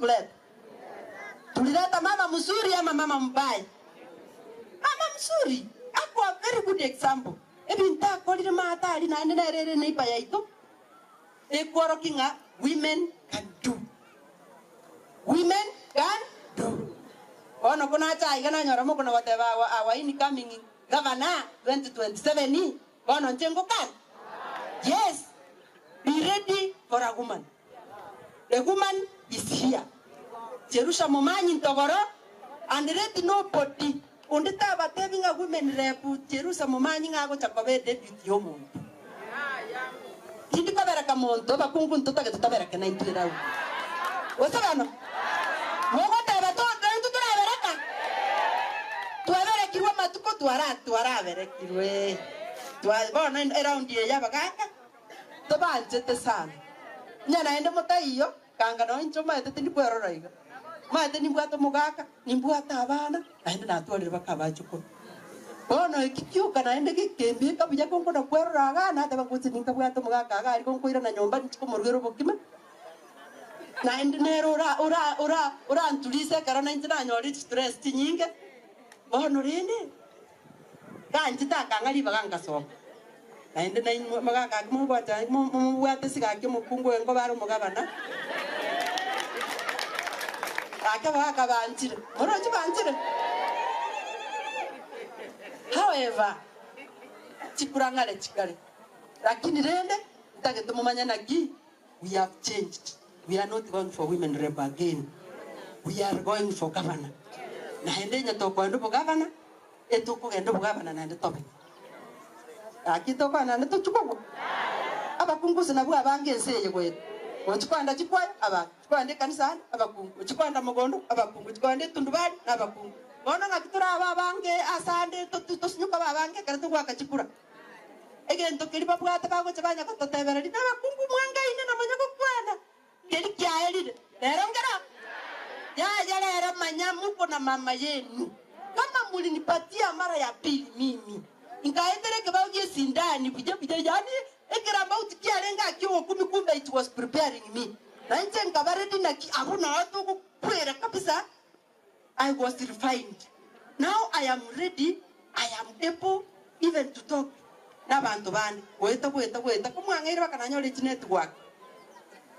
tukuleta? Tulileta mama mzuri ama mama mbaya? Mama mzuri. Ako a very good example. Ebi nta kolire mata ali na ende na rere ne ipa yaito. Ekworo kinga women can do. Women can do. Ono kuna cha igana nyora mo kuna whatever our incoming governor 2027 ni. Ono njengo kan. Yes. Be ready for a woman. The woman is here. Jerusha momanyi ntogoro and let nobody undita bateving a women repu Jerusha momanyi ngago chakobe deputy yomo. Hindi ka vera kamonto bakungu ntuta ke tutabera ke 90 rawu. Wasabano. Mogo taba to ntu tura vera ka. Tuavera kirwa matuko tuara vera kirwe. Tuavona around ye ya bagaka. Toba njete sana. Nyana ende motaiyo kanga no nchoma ete ndi kwero raiga. Ma ete ni bwato mugaka, ni bwata abana, ende na twalire bakabachuko. Ono ikikyuka na ende gikembe kabuja konko na kwero raga na ate bakuti ninka bwato mugaka aga ari konko ira na nyomba nchiko murugero bokima. Na ende nero ora antulise karana intina nyori stress tinyinge. Ono rindi. Kanji takanga liba kanga soko. Ende na magaka mo bwata mo bwata sigake mukungu engo baro mugabana. Akaba banjire. Moroji banjire. However, chikurangale chikale. Lakini rende ntageto mumanya nagi we have changed. We are not going for women rep again. We are going for governor. Na ende nyatoko ndo governor etoko ndo governor na ndo tobe. Akito kana ndo chuko. Aba kungusi na bwa bangeseye kwetu. Ochikwanda chikwaya aba chikwande kanisa abakungu chikwanda mugondo abakungu chikwande tundubali abakungu bona ngakitura aba bange asande tosinyuka babange karatu gwaka chikura egento kiriba bwata bago chabanya kototebera ni abakungu mwanga ine na manya kukwanda keri kyaelire lero ngara ya lero manya muko na mama yenu kama mulinipatia mara ya pili mimi ingaendeleke bauje sindani buje yani ekiramba utikia lenga akiwa kumi kumbe it was preparing me. Na nje nkabaredi na abuna watu kukwera kabisa. I was refined. Now I am ready. I am able even to talk. Na bantu bandi. Weta. Kumwangaira bakananyole chi network.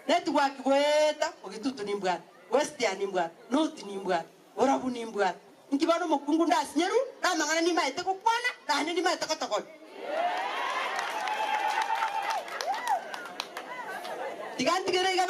Network weta. Ogitutu nimbwata. Westia nimbwata. North nimbwata. Orabu nimbwata. Nkibano mukungu ndasi nyeru. Na mangana ni maite kukwana. Na hane ni maite kotokoni. Diganti gerega